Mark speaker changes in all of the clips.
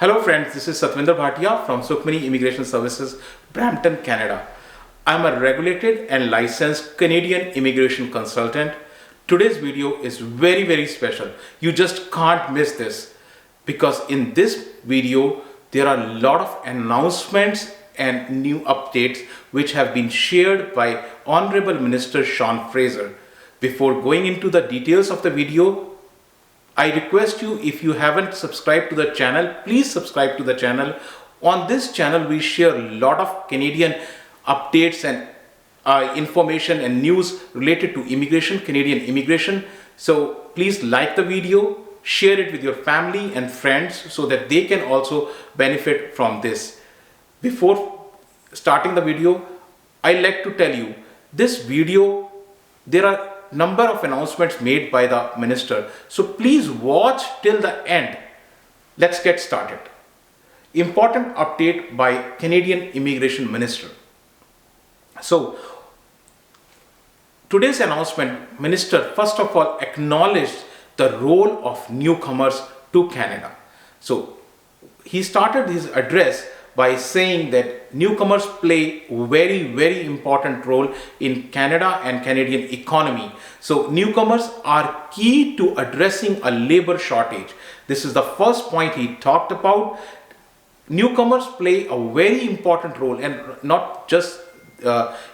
Speaker 1: Hello friends, this is Satvinder Bhatia from Sukhmani Immigration Services, Brampton, Canada. I'm a regulated and licensed Canadian immigration consultant. Today's video is very special. You just can't miss this because in this video there are a lot of announcements and new updates which have been shared by Honorable Minister Sean Fraser. Before going into the details of the video, I request you, if you haven't subscribed to the channel, please subscribe to the channel. On this channel, we share a lot of Canadian updates and information and news related to immigration, Canadian immigration. So please like the video, share it with your family and friends so that they can also benefit from this. Before starting the video, I'd like to tell you, this video, there are number of announcements made by the minister. So please watch till the end. Let's get started. Important update by Canadian Immigration Minister. So today's announcement, Minister first of all acknowledged the role of newcomers to Canada. So he started his address by saying that newcomers play very important role in Canada and Canadian economy. So newcomers are key to addressing a labor shortage. This is the first point he talked about. Newcomers play a very important role, and not just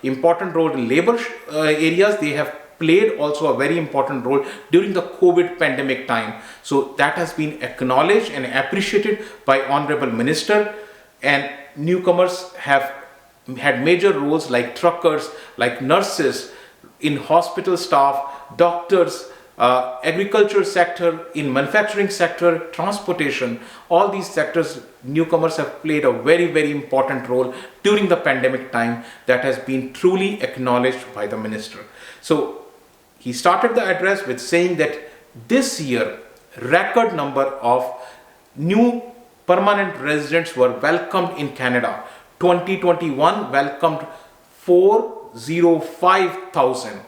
Speaker 1: important role in labor areas, they have played also a very important role during the COVID pandemic time. So that has been acknowledged and appreciated by Honorable Minister. And newcomers have had major roles like truckers, like nurses, in hospital staff, doctors, agriculture sector, in manufacturing sector, transportation. All these sectors, newcomers have played a very important role during the pandemic time that has been truly acknowledged by the minister. So he started the address with saying that this year, record number of new permanent residents were welcomed in Canada. 2021 welcomed 405,000.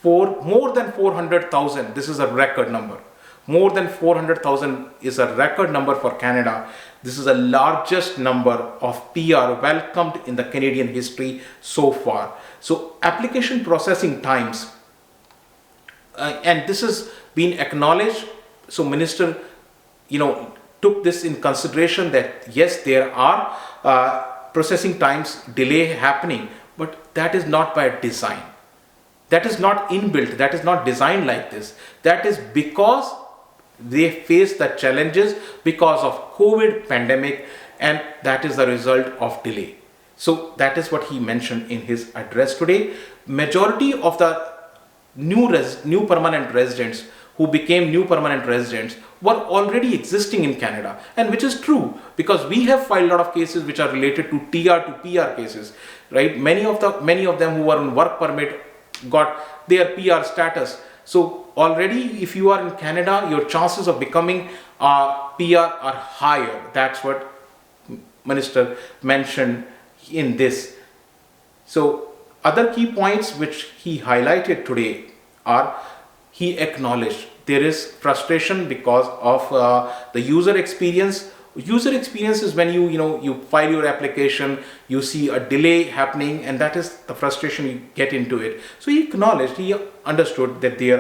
Speaker 1: More than 400,000. This is a record number. More than 400,000 is a record number for Canada. This is the largest number of PR welcomed in the Canadian history so far. So application processing times, and this has been acknowledged. So Minister, took this in consideration that yes, there are processing times delay happening, but that is not by design. That is not inbuilt. That is not designed like this. That is because they face the challenges because of COVID pandemic, and that is the result of delay. So that is what he mentioned in his address today. Majority of the new permanent residents who became new permanent residents were already existing in Canada, and which is true because we have filed a lot of cases which are related to TR to PR cases, right? Many of them who were on work permit got their PR status. So already if you are in Canada, your chances of becoming a PR are higher. That's what Minister mentioned in this. So other key points which he highlighted today are, he acknowledged there is frustration because of the user experience. User experience is when you file your application, you see a delay happening, and that is the frustration you get into it. So he acknowledged, he understood that the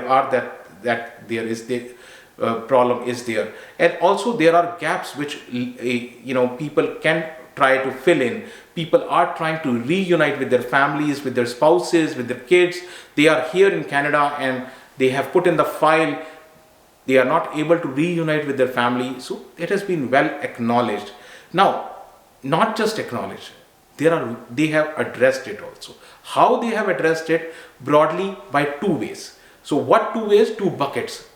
Speaker 1: problem is there, and also there are gaps which people can try to fill in. People are trying to reunite with their families, with their spouses, with their kids. They are here in Canada and they have put in the file. They are not able to reunite with their family. So it has been well acknowledged. Now, not just acknowledged, they have addressed it also. How they have addressed it? Broadly by two ways. So what two ways? Two buckets.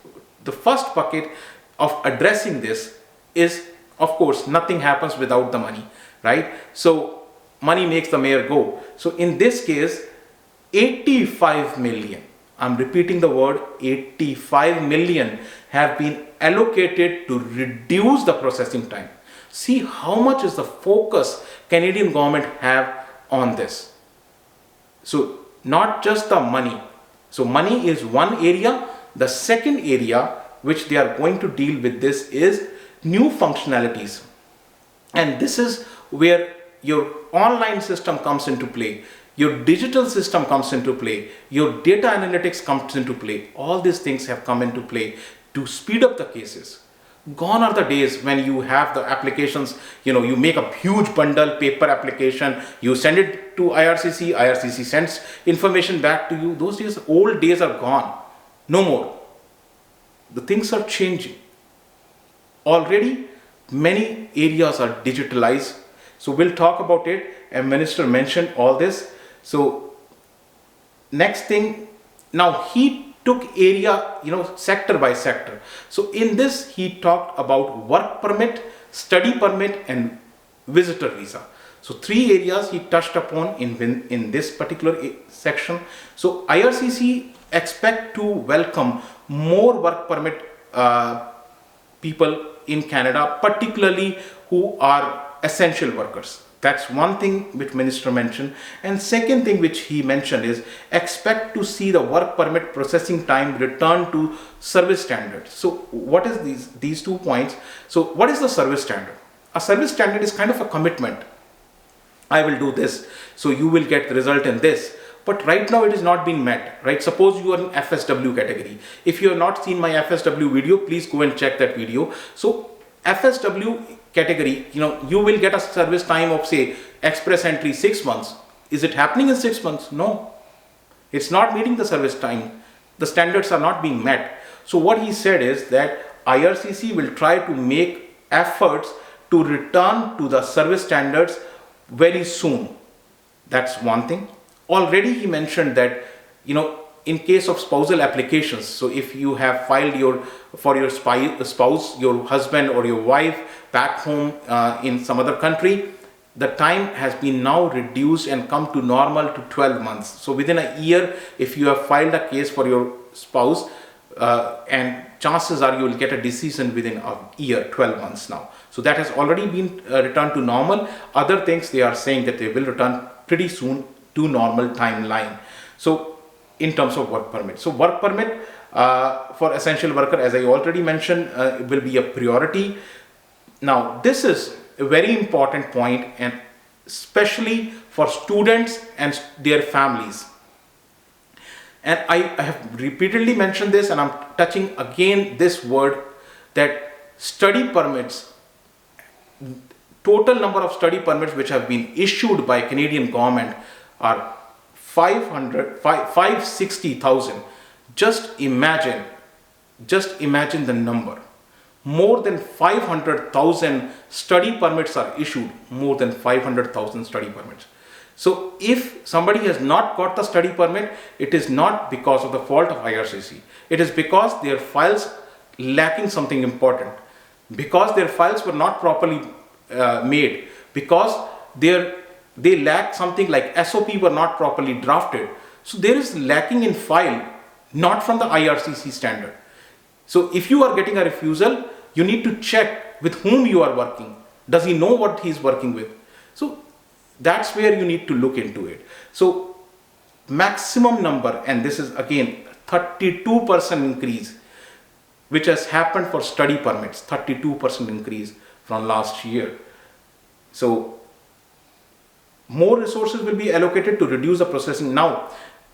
Speaker 1: The first bucket of addressing this is, of course, nothing happens without the money, right? So money makes the mayor go. So in this case, 85 million. I'm repeating the word, 85 million have been allocated to reduce the processing time. See how much is the focus Canadian government have on this. So not just the money. So money is one area. The second area which they are going to deal with this is new functionalities. And this is where your online system comes into play, your digital system comes into play, your data analytics comes into play. All these things have come into play to speed up the cases. Gone are the days when you have the applications, you make a huge bundle paper application, you send it to IRCC, IRCC sends information back to you. Those days, old days are gone. No more. The things are changing. Already, many areas are digitalized. So we'll talk about it. And Minister mentioned all this. So next thing, now he took area, sector by sector. So in this, he talked about work permit, study permit, and visitor visa. So 3 areas he touched upon in this particular section. So IRCC expect to welcome more work permit people in Canada, particularly who are essential workers. That's one thing which Minister mentioned. And second thing which he mentioned is expect to see the work permit processing time return to service standard. So what is these 2 points? So what is the service standard? A service standard is kind of a commitment. I will do this, so you will get the result in this. But right now it is not being met, right? Suppose you are in FSW category. If you have not seen my FSW video, please go and check that video. So FSW category, you will get a service time of, say, express entry 6 months. Is it happening in 6 months? No, it's not meeting the service time. The standards are not being met. So what he said is that IRCC will try to make efforts to return to the service standards very soon. That's one thing. Already he mentioned that, in case of spousal applications, so if you have filed for your spouse, your husband or your wife back home in some other country, the time has been now reduced and come to normal to 12 months. So within a year, if you have filed a case for your spouse, and chances are you will get a decision within a year, 12 months now. So that has already been returned to normal. Other things, they are saying that they will return pretty soon to normal timeline. So in terms of work permit. So work permit for essential worker, as I already mentioned, will be a priority. Now, this is a very important point, and especially for students and their families. And I have repeatedly mentioned this, and I'm touching again this word, that study permits, total number of study permits which have been issued by Canadian government are 560,000. Just imagine the number. More than 500,000 study permits are issued, more than 500,000 study permits. So if somebody has not got the study permit, it is not because of the fault of IRCC. It is because their files lacking something important, because their files were not properly made, because they lack something like SOP were not properly drafted. So there is lacking in file, not from the IRCC standard. So if you are getting a refusal, you need to check with whom you are working. Does he know what he is working with? So that's where you need to look into it. So maximum number, and this is again 32% increase, which has happened for study permits, 32% increase from last year. So more resources will be allocated to reduce the processing. Now,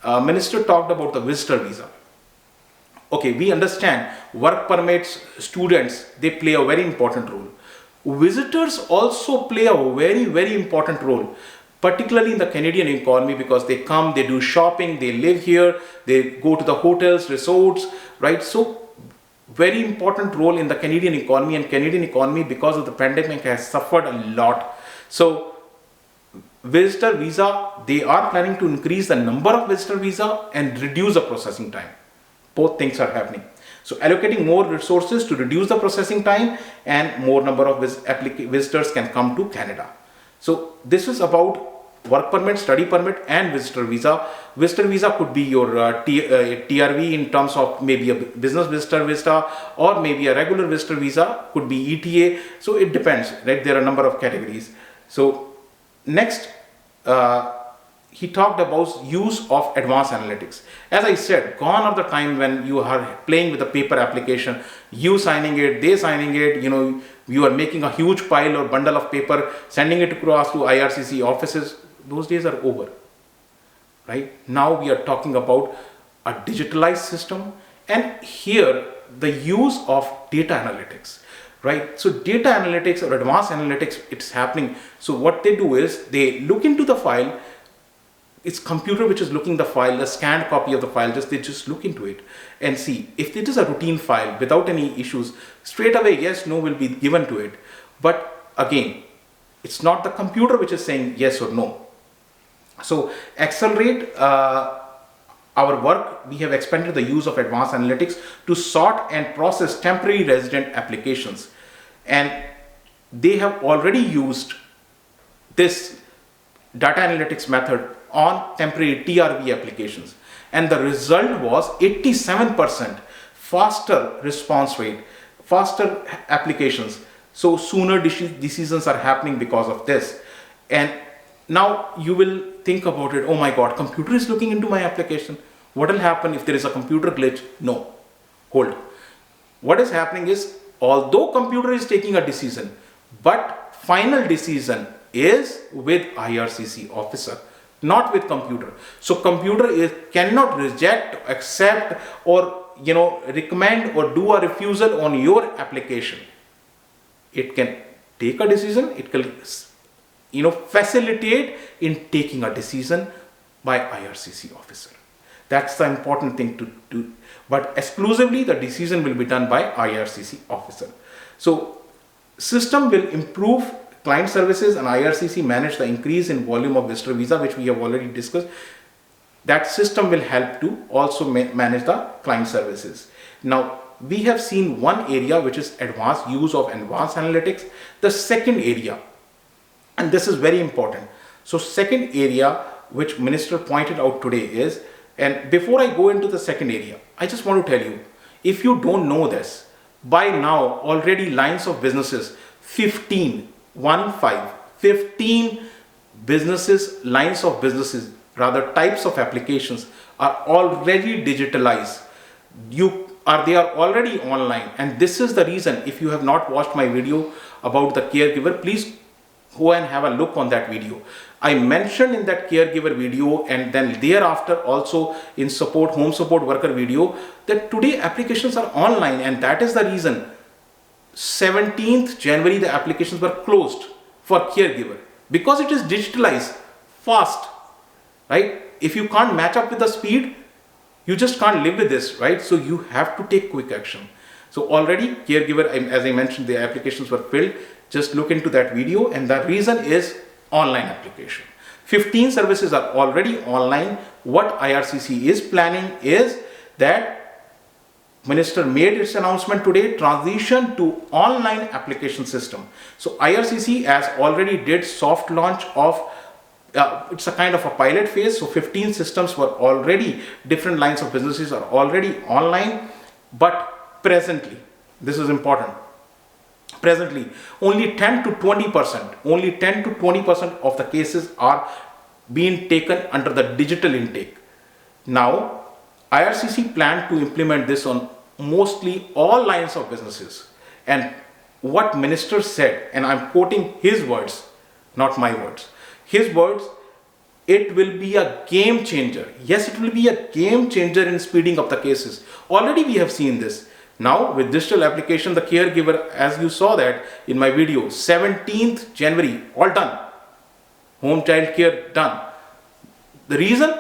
Speaker 1: Minister talked about the visitor visa. Okay, we understand work permits, students, they play a very important role. Visitors also play a very, very important role, particularly in the Canadian economy, because they come, they do shopping, they live here, they go to the hotels, resorts, right? So very important role in the Canadian economy, and Canadian economy, because of the pandemic, has suffered a lot. So visitor visa, they are planning to increase the number of visitor visa and reduce the processing time. Both things are happening. So allocating more resources to reduce the processing time, and more number of visitors can come to Canada. So this is about work permit, study permit, and visitor visa. Visitor visa could be your TRV in terms of maybe a business visitor visa, or maybe a regular visitor visa, could be ETA. So it depends, right? There are a number of categories. So next, he talked about use of advanced analytics. As I said, gone are the time when you are playing with the paper application, you signing it, they signing it, you are making a huge pile or bundle of paper, sending it across to IRCC offices. Those days are over, right? Now we are talking about a digitalized system, and here the use of data analytics, right? So data analytics or advanced analytics, it's happening. So what they do is they look into the file. It's computer which is looking the file, a scanned copy of the file, they just look into it and see if it is a routine file without any issues. Straight away, yes, no will be given to it. But again, it's not the computer which is saying yes or no. So accelerate our work, we have expanded the use of advanced analytics to sort and process temporary resident applications. And they have already used this data analytics method on temporary TRV applications. And the result was 87% faster response rate, faster applications. So sooner decisions are happening because of this. And now you will think about it, oh my God, computer is looking into my application. What will happen if there is a computer glitch? No, hold. What is happening is, although computer is taking a decision, but final decision is with IRCC officer, not with computer. So computer cannot reject, accept, or recommend or do a refusal on your application. It can take a decision. It can facilitate in taking a decision by IRCC officer. That's the important thing to do. But exclusively the decision will be done by IRCC officer. So system will improve client services, and IRCC manage the increase in volume of visitor visa, which we have already discussed. That system will help to also manage the client services. Now we have seen one area which is advanced use of advanced analytics. The second area, and this is very important. So second area which Minister pointed out today is, and before I go into the second area, I just want to tell you, if you don't know this, by now already lines of businesses, 15 businesses, lines of businesses, rather types of applications are already digitalized. They are already online, and this is the reason. If you have not watched my video about the caregiver, please go and have a look on that video. I mentioned in that caregiver video, and then thereafter also in home support worker video, that today applications are online, and that is the reason 17th January the applications were closed for caregiver, because it is digitalized fast, right? If you can't match up with the speed, you just can't live with this, right? So you have to take quick action. So already caregiver, as I mentioned, the applications were filled. Just look into that video, and the reason is online application. 15 services are already online. What IRCC is planning is that Minister made its announcement today, transition to online application system. So IRCC has already did soft launch of, it's a kind of a pilot phase. So 15 systems were already, different lines of businesses are already online, but presently, this is important, presently only 10 to 20% of the cases are being taken under the digital intake. Now IRCC planned to implement this on mostly all lines of businesses. And what Minister said, and I'm quoting his words, not my words, his words, it will be a game changer. Yes, it will be a game changer in speeding up the cases. Already we have seen this. Now with digital application, the caregiver, as you saw that in my video, 17th January, all done. Home child care done. The reason,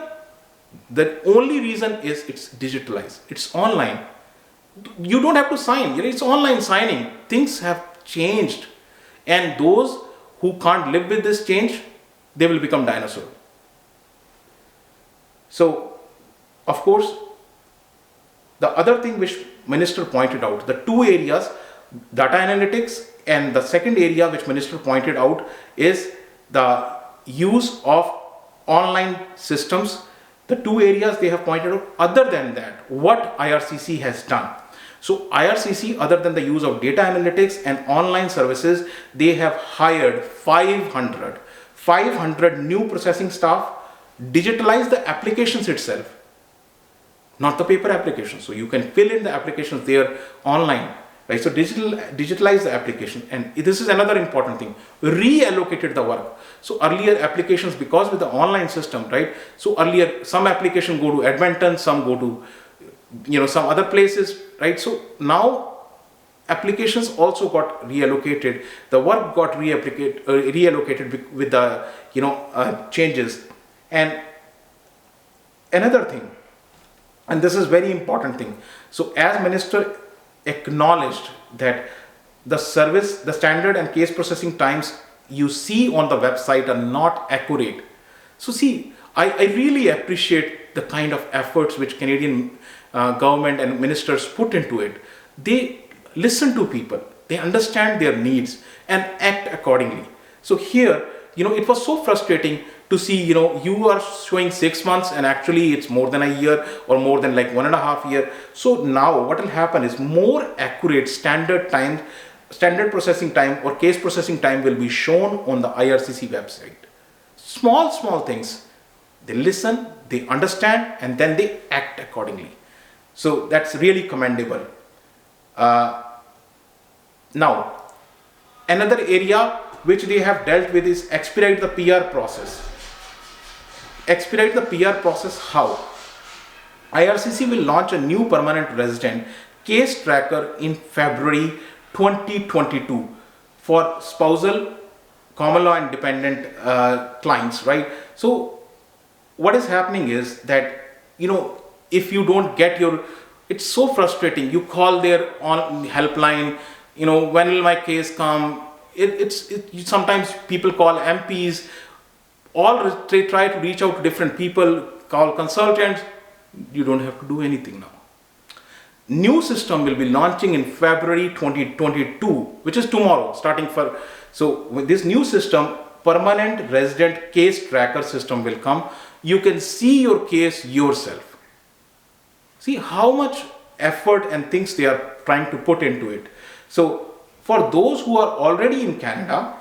Speaker 1: the only reason is it's digitalized. It's online. You don't have to sign. It's online signing. Things have changed. And those who can't live with this change, they will become dinosaurs. So, of course, the other thing which Minister pointed out, the two areas, data analytics, and the second area which Minister pointed out is the use of online systems. The two areas they have pointed out. Other than that, what IRCC has done. So IRCC, other than the use of data analytics and online services, they have hired 500 new processing staff, digitalize the applications itself, not the paper applications. So you can fill in the applications there online. right? So digitalize the application, and this is another important thing. Reallocated the work. So earlier applications, because with the online system, right? So earlier some application go to Edmonton, some go to some other places, right? So now applications also got reallocated. The work got reallocated with the changes. And another thing, and this is very important thing. So as Minister acknowledged that the standard and case processing times you see on the website are not accurate. So see, I really appreciate the kind of efforts which Canadian government and ministers put into it. They listen to people, they understand their needs and act accordingly. So here, it was so frustrating to see, you are showing 6 months and actually it's more than a year or more than like 1.5 years. So now what will happen is more accurate standard processing time or case processing time will be shown on the IRCC website. Small things. They listen, they understand, and then they act accordingly. So that's really commendable. Now, another area which they have dealt with is expedite the PR process. Expedite the PR process how? IRCC will launch a new permanent resident case tracker in February 2022 for spousal, common law and dependent clients, right? So what is happening is that, if you don't get it's so frustrating. You call their on helpline, when will my case come? Sometimes people call MPs, they try to reach out to different people, call consultants. You don't have to do anything now. New system will be launching in February 2022, which is tomorrow, so with this new system, permanent resident case tracker system will come. You can see your case yourself. See how much effort and things they are trying to put into it. So for those who are already in Canada,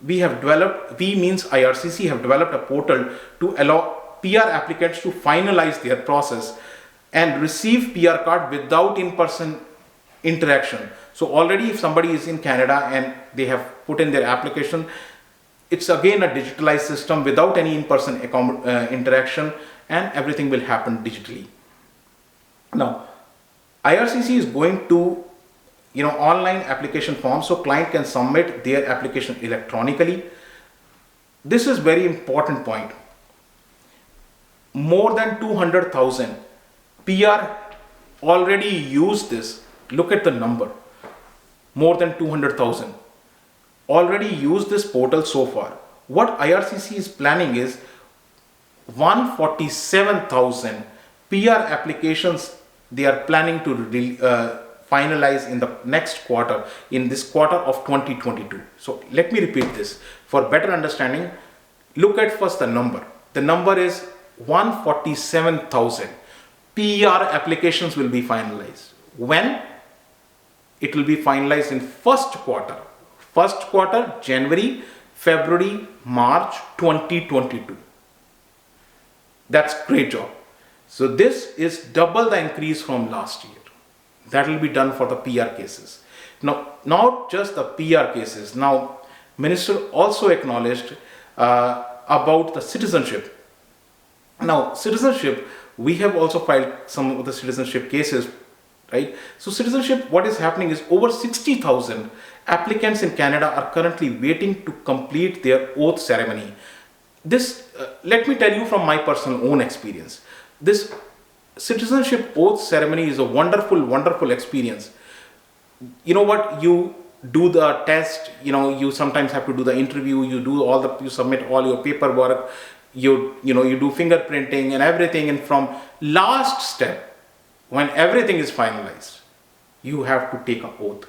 Speaker 1: IRCC have developed a portal to allow PR applicants to finalize their process and receive PR card without in-person interaction. So already if somebody is in Canada and they have put in their application, it's again a digitalized system without any in-person interaction, and everything will happen digitally. Now, IRCC is going to online application form, so client can submit their application electronically. This is very important point. More than 200,000 PR already use this. Look at the number. More than 200,000 already use this portal so far. What IRCC is planning is 147,000 PR applications they are planning to finalize in the next quarter, in this quarter of 2022. So let me repeat this for better understanding. Look at first the number. The number is 147,000 PR applications will be finalized. When? It will be finalized in first quarter, January, February, March 2022. That's great job. So this is double the increase from last year. That will be done for the PR cases. Now, not just the PR cases. Now, Minister also acknowledged about the citizenship. Now, citizenship, we have also filed some of the citizenship cases, right? So citizenship, what is happening is over 60,000 applicants in Canada are currently waiting to complete their oath ceremony. This, let me tell you from my personal own experience. This citizenship oath ceremony is a wonderful experience. You know what? You do the test, you sometimes have to do the interview, you submit all your paperwork, you do fingerprinting and everything, and from last step, when everything is finalized, you have to take an oath.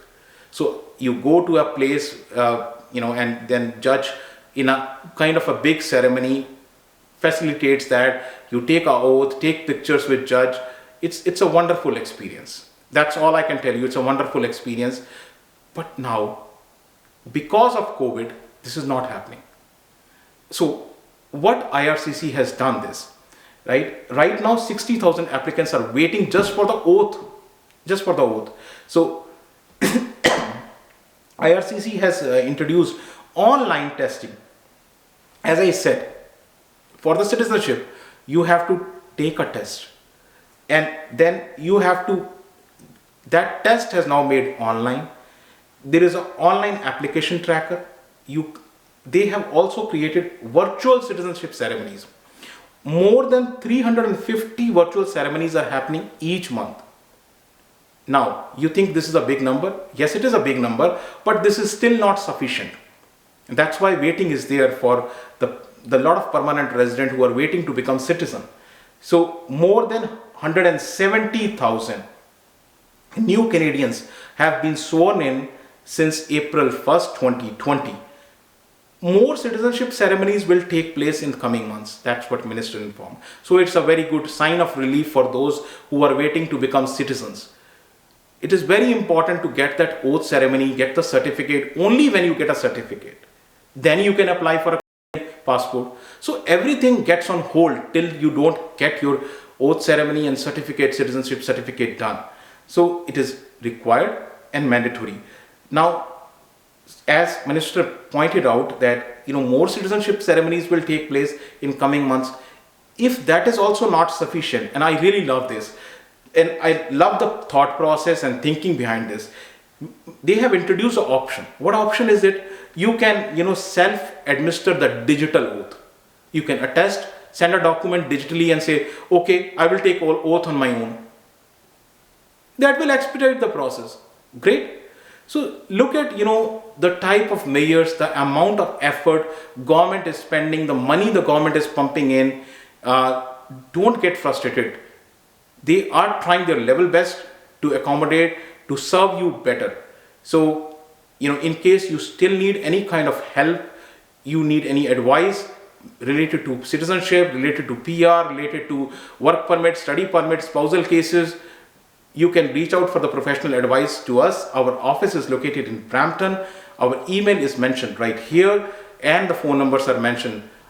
Speaker 1: So you go to a place, and then judge in a kind of a big ceremony facilitates that. You take an oath, take pictures with judge. It's a wonderful experience. That's all I can tell you. It's a wonderful experience. But now, because of COVID, this is not happening. So what IRCC has done this, right? Right now, 60,000 applicants are waiting just for the oath. So IRCC has introduced online testing. As I said, for the citizenship, you have to take a test, and then you have to, that test has now made online. There is an online application tracker. They have also created virtual citizenship ceremonies. More than 350 virtual ceremonies are happening each month. Now, you think this is a big number? Yes, it is a big number, but this is still not sufficient. And that's why waiting is there for the lot of permanent residents who are waiting to become citizen. So more than 170,000 new Canadians have been sworn in since April 1st, 2020. More citizenship ceremonies will take place in the coming months. That's what Minister informed. So it's a very good sign of relief for those who are waiting to become citizens. It is very important to get that oath ceremony, get the certificate. Only when you get a certificate, then you can apply for a passport. So everything gets on hold till you don't get your oath ceremony and citizenship certificate done. So it is required and mandatory. Now, as Minister pointed out that more citizenship ceremonies will take place in coming months. If that is also not sufficient, and I really love this, and I love the thought process and thinking behind this, they have introduced an option. What option is it? You can self-administer the digital oath. You can attest, send a document digitally and say, okay, I will take oath on my own. That will expedite the process. Great. So look at the type of measures, the amount of effort government is spending, the money the government is pumping in. Don't get frustrated. They are trying their level best to accommodate, to serve you better. So in case you still need any kind of help, you need any advice related to citizenship, related to PR, related to work permit, study permit, spousal cases, you can reach out for the professional advice to us. Our office is located in Brampton. Our email is mentioned right here, and the phone numbers are mentioned